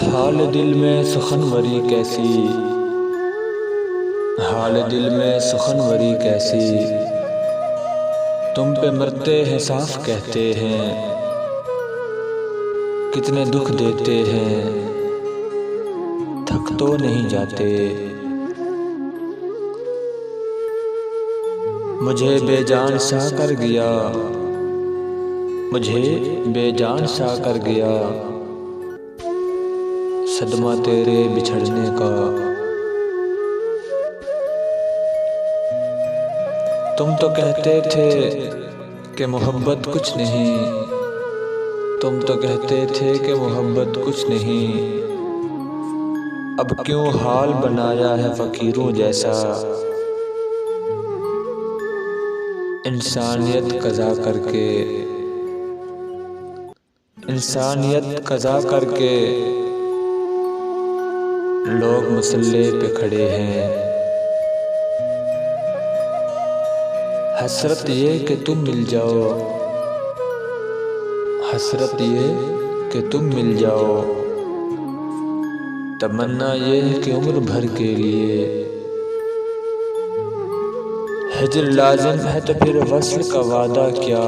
हाल दिल में सुखनवरी कैसी, हाल दिल में सुखनवरी कैसी, तुम पे मरते हैं साफ कहते हैं, कितने दुख देते हैं, थक तो नहीं जाते। मुझे बेजान सा कर गया, मुझे बेजान सा कर गया, सदमा तेरे बिछड़ने का। तुम तो कहते थे कि मोहब्बत कुछ नहीं, तुम तो कहते थे कि मोहब्बत कुछ नहीं, अब क्यों हाल बनाया है फकीरों जैसा। इंसानियत कज़ा करके, इंसानियत कज़ा करके लोग मुसल्ले पे खड़े हैं। हसरत ये कि तुम मिल जाओ, हसरत ये कि तुम मिल जाओ, तमन्ना ये है कि उम्र भर के लिए। हिज्र लाजिम है तो फिर वस्ल का वादा क्या,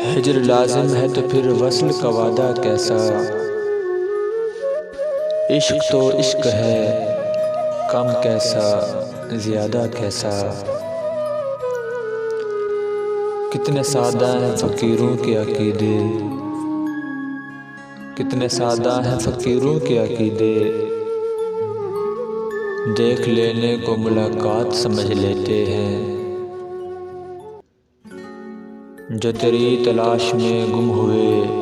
हिज्र लाजिम है तो फिर वस्ल का वादा कैसा। इश्क तो इश्क है, कम कैसा ज़्यादा कैसा। कितने सादा हैं फ़कीरों के अकीदे, कितने सादा हैं फ़कीरों के अकीदे, देख लेने को मुलाकात समझ लेते हैं। जो तेरी तलाश में गुम हुए,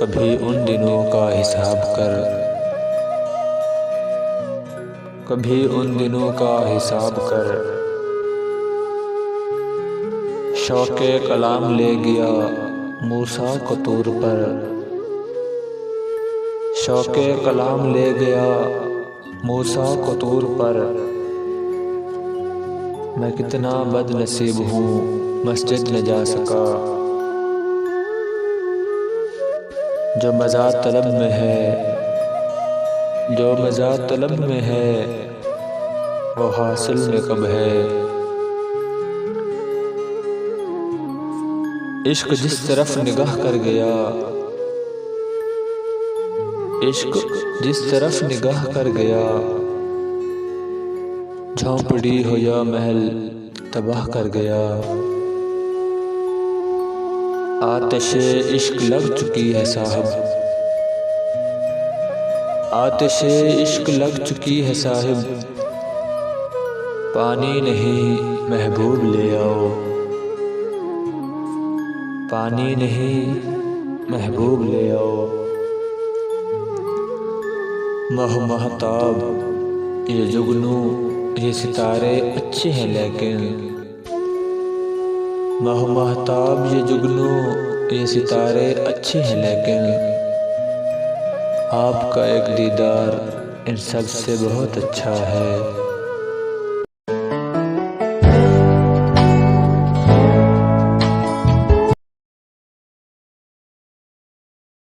कभी उन दिनों का हिसाब कर, कभी उन दिनों का हिसाब कर। शौक़े कलाम ले गया मूसा को तूर पर, शौक़े कलाम ले गया मूसा को तूर पर। मैं कितना बदनसीब हूँ मस्जिद न जा सका, जो मज़ा तलब में है, जो मज़ा तलब में है, वो हासिल में कब है। इश्क जिस तरफ निगाह कर गया, इश्क जिस तरफ निगाह कर गया, झोंपड़ी हो या महल तबाह कर गया। आतिशे इश्क लग चुकी है साहब, आतिशे इश्क लग चुकी है साहिब, पानी नहीं महबूब ले आओ, पानी नहीं महबूब ले आओ। माह महताब ये जुगनू ये सितारे अच्छे हैं लेकिन, माह महताब ये जुगनू ये सितारे अच्छे हैं लेकिन, आपका एक दीदार इन सब से बहुत अच्छा है।